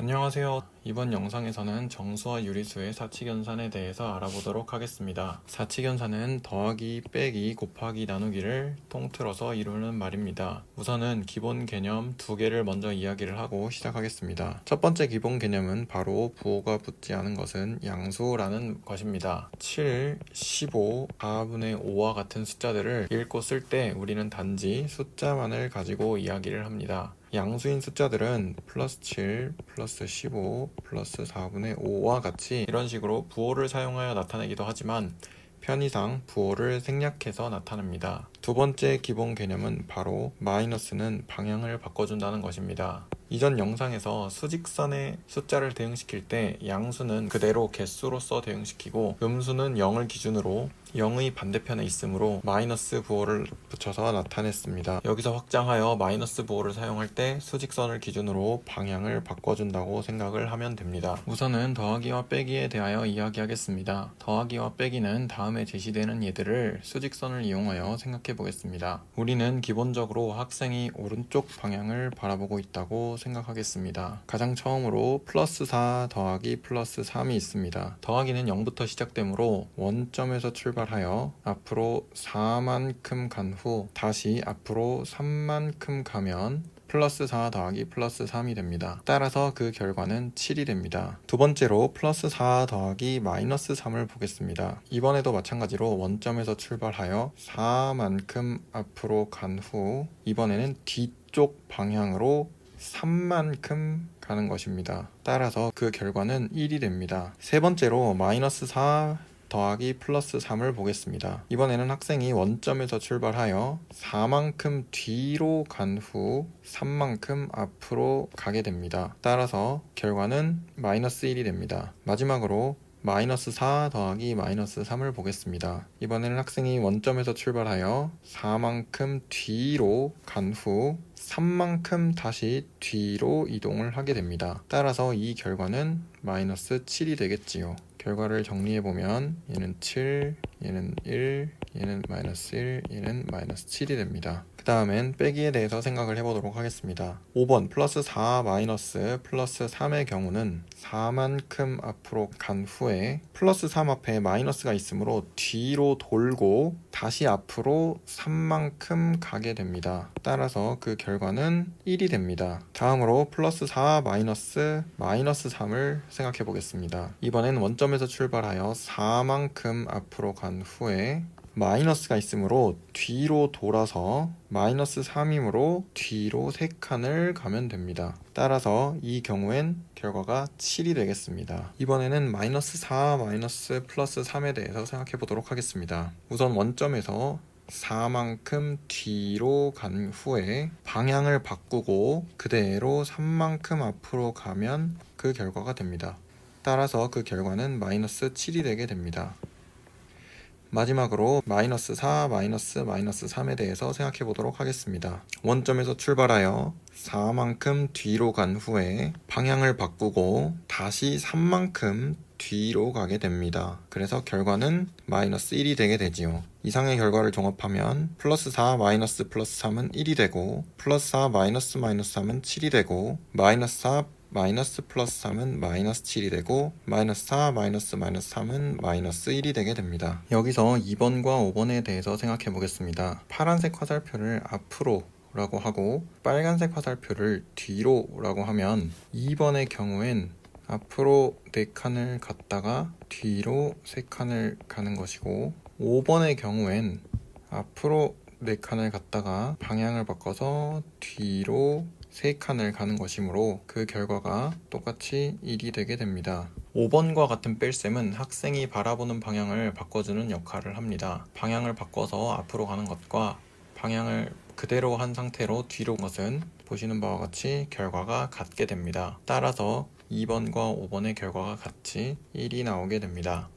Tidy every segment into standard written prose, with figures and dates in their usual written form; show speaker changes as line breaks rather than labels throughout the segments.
안녕하세요. 이번 영상에서는 정수와 유리수의 사칙연산에 대해서 알아보도록 하겠습니다. 사칙연산은 더하기, 빼기, 곱하기, 나누기를 통틀어서 이루는 말입니다. 우선은 기본 개념 두 개를 먼저 이야기를 하고 시작하겠습니다. 첫 번째 기본 개념은 바로 부호가 붙지 않은 것은 양수라는 것입니다. 7, 15, 4분의 5와 같은 숫자들을 읽고 쓸 때 우리는 단지 숫자만을 가지고 이야기를 합니다. 양수인 숫자들은 플러스 7, 플러스 15, 플러스 4분의 5와 같이 이런 식으로 부호를 사용하여 나타내기도 하지만 편의상 부호를 생략해서 나타냅니다. 두 번째 기본 개념은 바로 마이너스는 방향을 바꿔준다는 것입니다. 이전 영상에서 수직선의 숫자를 대응시킬 때 양수는 그대로 개수로서 대응시키고 음수는 0을 기준으로 0의 반대편에 있으므로 마이너스 부호를 붙여서 나타냈습니다. 여기서 확장하여 마이너스 부호를 사용할 때 수직선을 기준으로 방향을 바꿔준다고 생각을 하면 됩니다. 우선은 더하기와 빼기에 대하여 이야기하겠습니다. 더하기와 빼기는 다음에 제시되는 예들을 수직선을 이용하여 생각해 보겠습니다. 우리는 기본적으로 학생이 오른쪽 방향을 바라보고 있다고 생각하겠습니다. 가장 처음으로 플러스 4 더하기 플러스 3이 있습니다. 더하기는 0부터 시작되므로 원점에서 출발하여 앞으로 4만큼 간 후 다시 앞으로 3만큼 가면 플러스 4 더하기 플러스 3이 됩니다. 따라서 그 결과는 7이 됩니다. 두 번째로 플러스 4 더하기 마이너스 3을 보겠습니다. 이번에도 마찬가지로 원점에서 출발하여 4만큼 앞으로 간 후 이번에는 뒤쪽 방향으로 3만큼 가는 것입니다. 따라서 그 결과는 1이 됩니다. 세 번째로 마이너스 4 더하기 플러스 3을 보겠습니다. 이번에는 학생이 원점에서 출발하여 4만큼 뒤로 간 후 3만큼 앞으로 가게 됩니다. 따라서 결과는 마이너스 1이 됩니다. 마지막으로 마이너스 4 더하기 마이너스 3을 보겠습니다. 이번에는 학생이 원점에서 출발하여 4만큼 뒤로 간 후 3만큼 다시 뒤로 이동을 하게 됩니다. 따라서 이 결과는 마이너스 7이 되겠지요. 결과를 정리해보면 얘는 7, 얘는 1, 얘는 마이너스 1, 얘는 마이너스 7이 됩니다. 그 다음엔 빼기에 대해서 생각을 해보도록 하겠습니다. 5번 플러스 4 마이너스 플러스 3의 경우는 4만큼 앞으로 간 후에 플러스 3 앞에 마이너스가 있으므로 뒤로 돌고 다시 앞으로 3만큼 가게 됩니다. 따라서 그 결과는 1이 됩니다. 다음으로 플러스 4 마이너스 3을 생각해 보겠습니다. 이번엔 원점에서 출발하여 4만큼 앞으로 간 후에 마이너스가 있으므로 뒤로 돌아서 마이너스 3이므로 뒤로 3칸을 가면 됩니다. 따라서 이 경우엔 결과가 7이 되겠습니다. 이번에는 마이너스 4 마이너스 플러스 3에 대해서 생각해 보도록 하겠습니다. 우선 원점에서 4만큼 뒤로 간 후에 방향을 바꾸고 그대로 3만큼 앞으로 가면 그 결과가 됩니다. 따라서 그 결과는 마이너스 7이 되게 됩니다. 마지막으로 마이너스 4 마이너스 3에 대해서 생각해 보도록 하겠습니다. 원점에서 출발하여 4만큼 뒤로 간 후에 방향을 바꾸고 다시 3만큼 뒤로 가게 됩니다. 그래서 결과는 마이너스 1이 되게 되지요. 이상의 결과를 종합하면 플러스 4 마이너스 플러스 3은 1이 되고 플러스 4 마이너스 3은 7이 되고 마이너스 4 마이너스 플러스 3은 마이너스 7이 되고 마이너스 4 마이너스 3은 마이너스 1이 되게 됩니다. 여기서 2번과 5번에 대해서 생각해 보겠습니다. 파란색 화살표를 앞으로 라고 하고 빨간색 화살표를 뒤로 라고 하면 2번의 경우엔 앞으로 4칸을 갔다가 뒤로 3칸을 가는 것이고 5번의 경우엔 앞으로 4칸을 갔다가 방향을 바꿔서 뒤로 3칸을 가는 것이므로 그 결과가 똑같이 1이 되게 됩니다. 5번과 같은 뺄셈은 학생이 바라보는 방향을 바꿔주는 역할을 합니다. 방향을 바꿔서 앞으로 가는 것과 방향을 그대로 한 상태로 뒤로 간 것은 보시는 바와 같이 결과가 같게 됩니다. 따라서 2번과 5번의 결과가 같이 1이 나오게 됩니다.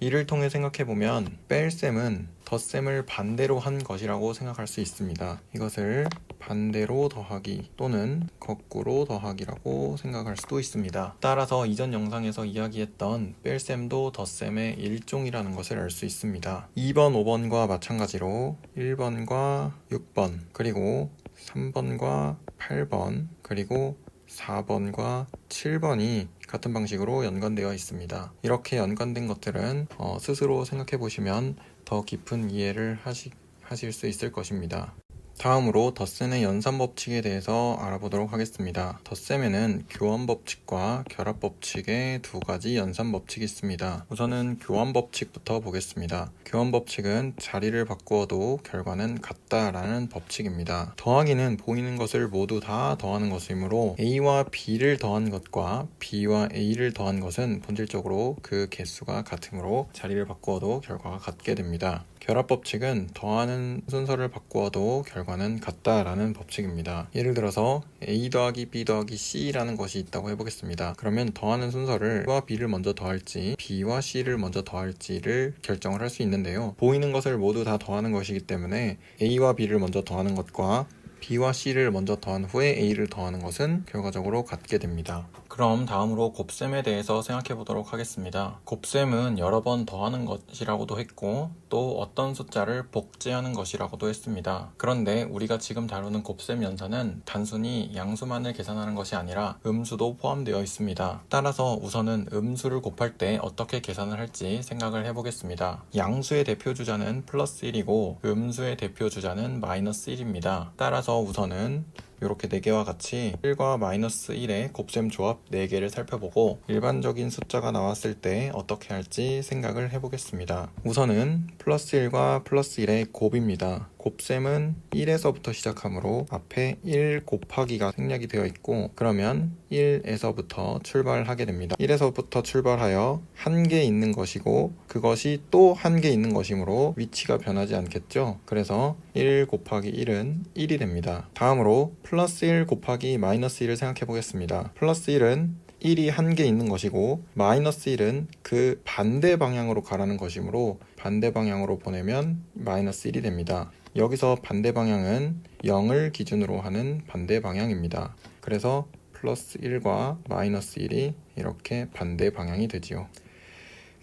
이를 통해 생각해보면 뺄셈은 덧셈을 반대로 한 것이라고 생각할 수 있습니다. 이것을 반대로 더하기 또는 거꾸로 더하기라고 생각할 수도 있습니다. 따라서 이전 영상에서 이야기했던 뺄셈도 덧셈의 일종이라는 것을 알 수 있습니다. 2번, 5번과 마찬가지로 1번과 6번 그리고 3번과 8번 그리고 4번과 7번이 같은 방식으로 연관되어 있습니다. 이렇게 연관된 것들은 스스로 생각해 보시면 더 깊은 이해를 하실 수 있을 것입니다. 다음으로 덧셈의 연산법칙에 대해서 알아보도록 하겠습니다. 덧셈에는 교환법칙과 결합법칙의 두 가지 연산법칙이 있습니다. 우선은 교환법칙부터 보겠습니다. 교환법칙은 자리를 바꾸어도 결과는 같다라는 법칙입니다. 더하기는 보이는 것을 모두 다 더하는 것이므로 A와 B를 더한 것과 B와 A를 더한 것은 본질적으로 그 개수가 같으므로 자리를 바꾸어도 결과가 같게 됩니다. 결합법칙은 더하는 순서를 바꾸어도 결과는 같다라는 법칙입니다. 예를 들어서 A 더하기 B 더하기 C라는 것이 있다고 해보겠습니다. 그러면 더하는 순서를 A와 B를 먼저 더할지 B와 C를 먼저 더할지를 결정을 할 수 있는데요. 보이는 것을 모두 다 더하는 것이기 때문에 A와 B를 먼저 더하는 것과 B와 C를 먼저 더한 후에 A를 더하는 것은 결과적으로 같게 됩니다. 그럼 다음으로 곱셈에 대해서 생각해 보도록 하겠습니다. 곱셈은 여러 번 더하는 것이라고도 했고 또 어떤 숫자를 복제하는 것이라고도 했습니다. 그런데 우리가 지금 다루는 곱셈 연산은 단순히 양수만을 계산하는 것이 아니라 음수도 포함되어 있습니다. 따라서 우선은 음수를 곱할 때 어떻게 계산을 할지 생각을 해보겠습니다. 양수의 대표 주자는 플러스 1이고 음수의 대표 주자는 마이너스 1입니다. 따라서 우선은 이렇게 4개와 같이 1과 마이너스 1의 곱셈 조합 4개를 살펴보고 일반적인 숫자가 나왔을 때 어떻게 할지 생각을 해보겠습니다. 우선은 플러스 1과 플러스 1의 곱입니다. 곱셈은 1에서부터 시작하므로 앞에 1 곱하기가 생략이 되어 있고 그러면 1에서부터 출발하게 됩니다. 1에서부터 출발하여 한 개 있는 것이고 그것이 또 한 개 있는 것이므로 위치가 변하지 않겠죠. 그래서 1 곱하기 1은 1이 됩니다. 다음으로 플러스 1 곱하기 마이너스 1을 생각해 보겠습니다. 플러스 1은 1이 한 개 있는 것이고 마이너스 1은 그 반대 방향으로 가라는 것이므로 반대 방향으로 보내면 마이너스 1이 됩니다. 여기서 반대 방향은 0을 기준으로 하는 반대 방향입니다. 그래서 플러스 1과 마이너스 1이 이렇게 반대 방향이 되지요.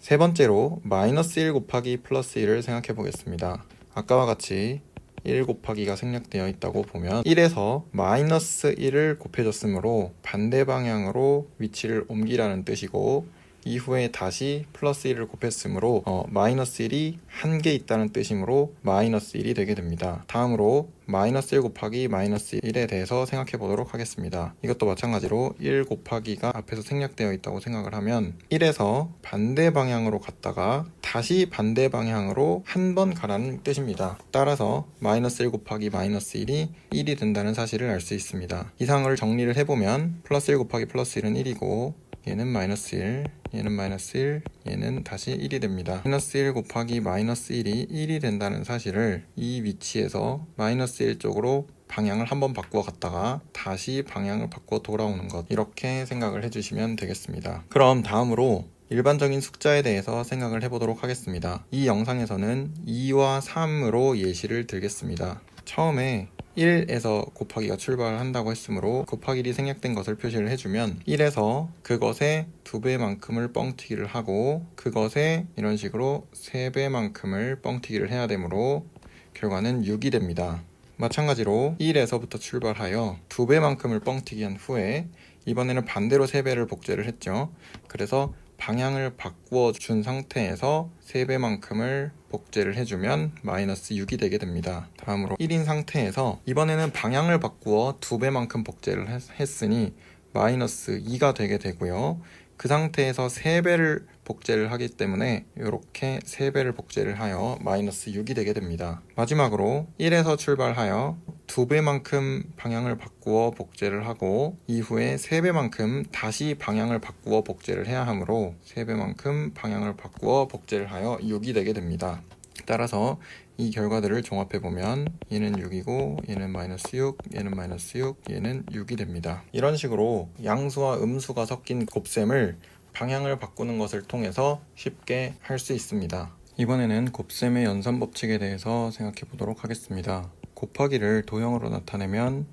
세 번째로 마이너스 1 곱하기 플러스 1을 생각해 보겠습니다. 아까와 같이 1 곱하기가 생략되어 있다고 보면 1에서 마이너스 1을 곱해줬으므로 반대 방향으로 위치를 옮기라는 뜻이고 이후에 다시 플러스 1을 곱했으므로 마이너스 1이 한 개 있다는 뜻이므로 마이너스 1이 되게 됩니다. 다음으로 마이너스 1 곱하기 마이너스 1에 대해서 생각해 보도록 하겠습니다. 이것도 마찬가지로 1 곱하기가 앞에서 생략되어 있다고 생각을 하면 1에서 반대 방향으로 갔다가 다시 반대 방향으로 한 번 가라는 뜻입니다. 따라서 마이너스 1 곱하기 마이너스 1이 1이 된다는 사실을 알 수 있습니다. 이상을 정리를 해보면 플러스 1 곱하기 플러스 1은 1이고 얘는 마이너스 1, 얘는 마이너스 1, 얘는 다시 1이 됩니다. 마이너스 1 곱하기 마이너스 1이 1이 된다는 사실을 이 위치에서 마이너스 1 쪽으로 방향을 한번 바꾸어 갔다가 다시 방향을 바꾸어 돌아오는 것, 이렇게 생각을 해주시면 되겠습니다. 그럼 다음으로 일반적인 숫자에 대해서 생각을 해보도록 하겠습니다. 이 영상에서는 2와 3으로 예시를 들겠습니다. 처음에 1에서 곱하기가 출발한다고 했으므로 곱하기 1이 생략된 것을 표시를 해주면 1에서 그것의 2배만큼을 뻥튀기를 하고 그것의 이런 식으로 3배만큼을 뻥튀기를 해야 되므로 결과는 6이 됩니다. 마찬가지로 1에서부터 출발하여 2배만큼을 뻥튀기한 후에 이번에는 반대로 3배를 복제를 했죠. 그래서 방향을 바꾸어 준 상태에서 3배만큼을 복제를 해주면 마이너스 6이 되게 됩니다. 다음으로 1인 상태에서 이번에는 방향을 바꾸어 2배만큼 복제를 했으니 마이너스 2가 되게 되고요. 그 상태에서 3배를 복제를 하기 때문에 이렇게 3배를 복제를 하여 마이너스 6이 되게 됩니다. 마지막으로 1에서 출발하여 2배만큼 방향을 바꾸어 복제를 하고 이후에 3배만큼 다시 방향을 바꾸어 복제를 해야 하므로 3배만큼 방향을 바꾸어 복제를 하여 6이 되게 됩니다. 따라서 이 결과들을 종합해보면 얘는 6이고 얘는 마이너스 6, 얘는 마이너스 6, 얘는 6이 됩니다. 이런 식으로 양수와 음수가 섞인 곱셈을 방향을 바꾸는 것을 통해서 쉽게 할 수 있습니다. 이번에는 곱셈의 연산법칙에 대해서 생각해 보도록 하겠습니다. 곱하기를 도형으로 나타내면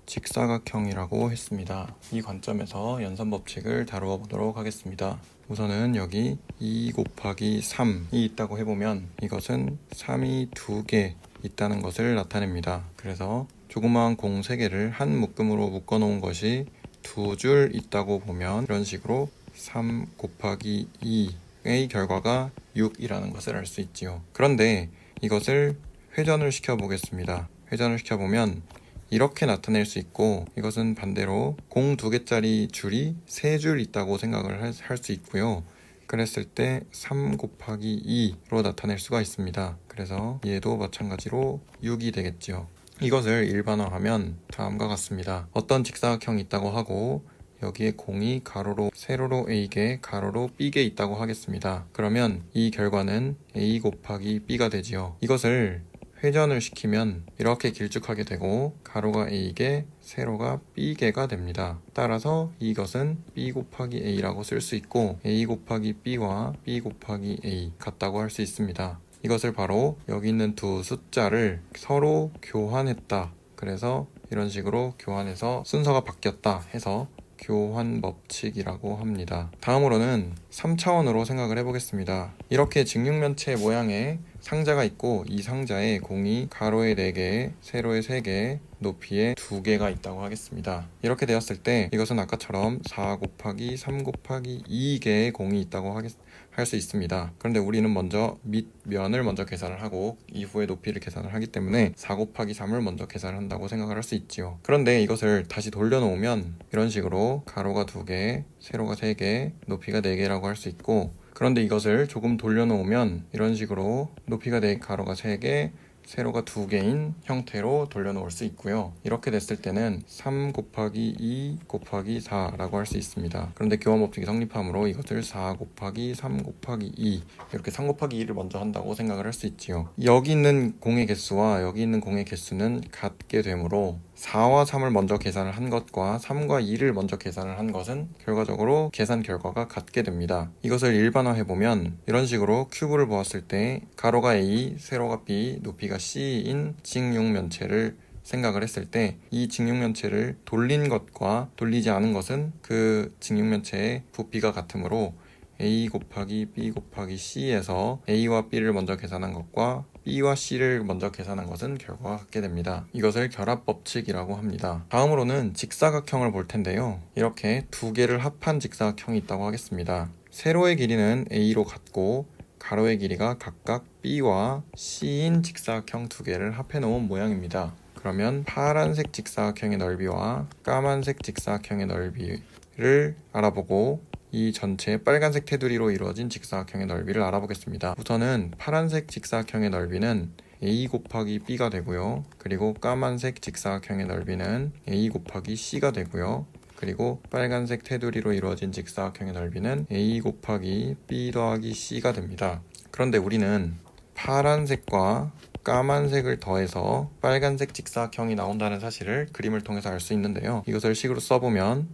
직사각형이라고 했습니다. 이 관점에서 연산법칙을 다루어 보도록 하겠습니다. 우선은 여기 2 곱하기 3이 있다고 해보면 이것은 3이 2개 있다는 것을 나타냅니다. 그래서 조그마한 공 3개를 한 묶음으로 묶어 놓은 것이 두 줄 있다고 보면 이런 식으로 3 곱하기 2의 결과가 6이라는 것을 알 수 있지요. 그런데 이것을 회전을 시켜 보겠습니다. 회전을 시켜보면 이렇게 나타낼 수 있고, 이것은 반대로 공 2개짜리 줄이 3줄 있다고 생각을 할 수 있고요. 그랬을 때 3 곱하기 2로 나타낼 수가 있습니다. 그래서 얘도 마찬가지로 6이 되겠죠. 이것을 일반화하면 다음과 같습니다. 어떤 직사각형이 있다고 하고 여기에 공이 가로로 세로로 A개 가로로 B개 있다고 하겠습니다. 그러면 이 결과는 A 곱하기 B가 되지요. 이것을 회전을 시키면 이렇게 길쭉하게 되고 가로가 A개, 세로가 B개가 됩니다. 따라서 이것은 B 곱하기 A라고 쓸 수 있고 A 곱하기 B와 B 곱하기 A 같다고 할 수 있습니다. 이것을 바로 여기 있는 두 숫자를 서로 교환했다. 그래서 이런 식으로 교환해서 순서가 바뀌었다 해서 교환 법칙이라고 합니다. 다음으로는 3차원으로 생각을 해보겠습니다. 이렇게 직육면체 모양의 상자가 있고 이 상자에 공이 가로에 4개, 세로에 3개, 높이에 2개가 있다고 하겠습니다. 이렇게 되었을 때 이것은 아까처럼 4 곱하기 3 곱하기 2개의 공이 있다고 할 수 있습니다. 그런데 우리는 먼저 밑면을 먼저 계산을 하고 이후에 높이를 계산을 하기 때문에 4 곱하기 3을 먼저 계산을 한다고 생각을 할 수 있지요. 그런데 이것을 다시 돌려놓으면 이런 식으로 가로가 2개, 세로가 3개, 높이가 4개라고 할 수 있고, 그런데 이것을 조금 돌려놓으면 이런 식으로 높이가 4개, 가로가 3개, 세로가 2개인 형태로 돌려놓을 수 있고요. 이렇게 됐을 때는 3 곱하기 2 곱하기 4라고 할 수 있습니다. 그런데 교환법칙이 성립하므로 이것을 4 곱하기 3 곱하기 2 이렇게 3 곱하기 2를 먼저 한다고 생각을 할 수 있지요. 여기 있는 공의 개수와 여기 있는 공의 개수는 같게 되므로 4와 3을 먼저 계산을 한 것과 3과 2를 먼저 계산을 한 것은 결과적으로 계산 결과가 같게 됩니다. 이것을 일반화해보면 이런 식으로 큐브를 보았을 때 가로가 A, 세로가 B, 높이가 C인 직육면체를 생각을 했을 때 이 직육면체를 돌린 것과 돌리지 않은 것은 그 직육면체의 부피가 같으므로 A 곱하기 B 곱하기 C에서 A와 B를 먼저 계산한 것과 B와 C를 먼저 계산한 것은 결과가 같게 됩니다. 이것을 결합법칙이라고 합니다. 다음으로는 직사각형을 볼 텐데요. 이렇게 두 개를 합한 직사각형이 있다고 하겠습니다. 세로의 길이는 A로 같고 가로의 길이가 각각 B와 C인 직사각형 두 개를 합해 놓은 모양입니다. 그러면 파란색 직사각형의 넓이와 까만색 직사각형의 넓이를 알아보고 이 전체 빨간색 테두리로 이루어진 직사각형의 넓이를 알아보겠습니다. 우선은 파란색 직사각형의 넓이는 A 곱하기 B가 되고요. 그리고 까만색 직사각형의 넓이는 A 곱하기 C가 되고요. 그리고 빨간색 테두리로 이루어진 직사각형의 넓이는 A 곱하기 B 더하기 C가 됩니다. 그런데 우리는 파란색과 까만색을 더해서 빨간색 직사각형이 나온다는 사실을 그림을 통해서 알 수 있는데요. 이것을 식으로 써보면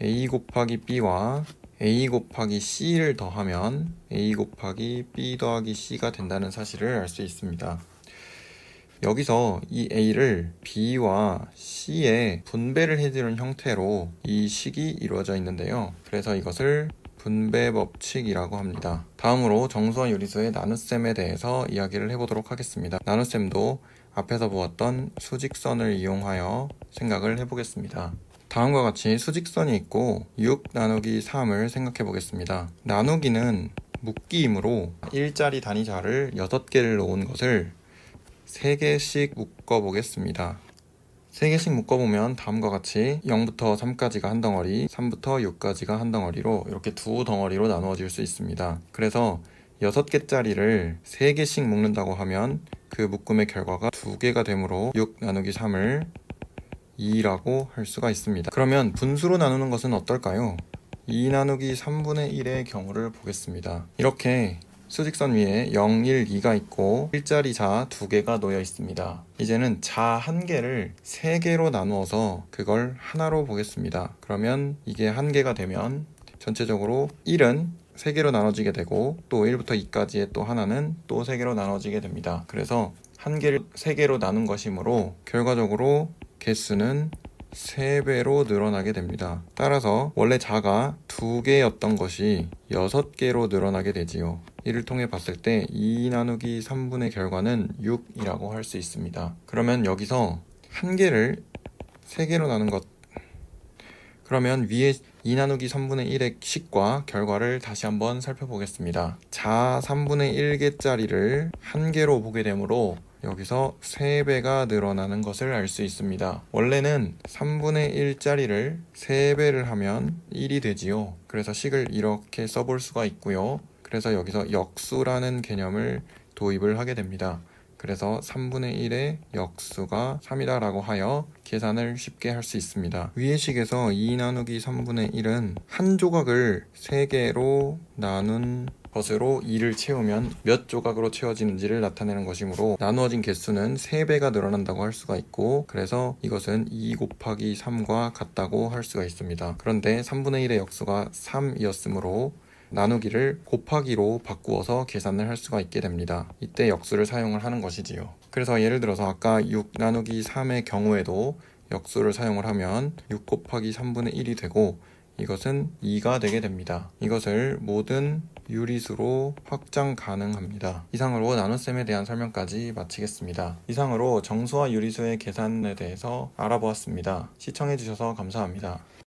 A 곱하기 B와 A 곱하기 C를 더하면 A 곱하기 B 더하기 C가 된다는 사실을 알 수 있습니다. 여기서 이 A를 B와 C에 분배를 해주는 형태로 이 식이 이루어져 있는데요. 그래서 이것을 분배 법칙이라고 합니다. 다음으로 정수와 유리수의 나눗셈에 대해서 이야기를 해보도록 하겠습니다. 나눗셈도 앞에서 보았던 수직선을 이용하여 생각을 해보겠습니다. 다음과 같이 수직선이 있고 6 나누기 3을 생각해 보겠습니다. 나누기는 묶기이므로 일자리 단위자를 6개를 놓은 것을 3개씩 묶어 보겠습니다. 3개씩 묶어보면 다음과 같이 0부터 3까지가 한 덩어리, 3부터 6까지가 한 덩어리로 이렇게 두 덩어리로 나누어질 수 있습니다. 그래서 6개짜리를 3개씩 묶는다고 하면 그 묶음의 결과가 2개가 되므로 6 나누기 3을 2라고 할 수가 있습니다. 그러면 분수로 나누는 것은 어떨까요? 2 나누기 3분의 1의 경우를 보겠습니다. 이렇게 수직선 위에 0, 1, 2가 있고 일자리 자 2개가 놓여 있습니다. 이제는 자 1개를 3개로 나누어서 그걸 하나로 보겠습니다. 그러면 이게 1개가 되면 전체적으로 1은 3개로 나눠지게 되고 또 1부터 2까지의 또 하나는 또 3개로 나눠지게 됩니다. 그래서 1개를 3개로 나눈 것이므로 결과적으로 개수는 3배로 늘어나게 됩니다. 따라서 원래 자가 2개였던 것이 6개로 늘어나게 되지요. 이를 통해 봤을 때 2 나누기 3분의 결과는 6이라고 할 수 있습니다. 그러면 여기서 1개를 3개로 나눈 것, 그러면 위에 2 나누기 3분의 1의 식과 결과를 다시 한번 살펴보겠습니다. 자 3분의 1개짜리를 한 개로 보게 되므로 여기서 3배가 늘어나는 것을 알 수 있습니다. 원래는 3분의 1짜리를 3배를 하면 1이 되지요. 그래서 식을 이렇게 써볼 수가 있고요. 그래서 여기서 역수라는 개념을 도입을 하게 됩니다. 그래서 3분의 1의 역수가 3이다 라고 하여 계산을 쉽게 할 수 있습니다. 위의 식에서 2 나누기 3분의 1은 한 조각을 3개로 나눈 것으로 2를 채우면 몇 조각으로 채워지는지를 나타내는 것이므로 나누어진 개수는 3배가 늘어난다고 할 수가 있고, 그래서 이것은 2 곱하기 3과 같다고 할 수가 있습니다. 그런데 3분의 1의 역수가 3이었으므로 나누기를 곱하기로 바꾸어서 계산을 할 수가 있게 됩니다. 이때 역수를 사용을 하는 것이지요. 그래서 예를 들어서 아까 6 나누기 3의 경우에도 역수를 사용을 하면 6 곱하기 3분의 1이 되고 이것은 2가 되게 됩니다. 이것을 모든 유리수로 확장 가능합니다. 이상으로 나눗셈에 대한 설명까지 마치겠습니다. 이상으로 정수와 유리수의 계산에 대해서 알아보았습니다. 시청해주셔서 감사합니다.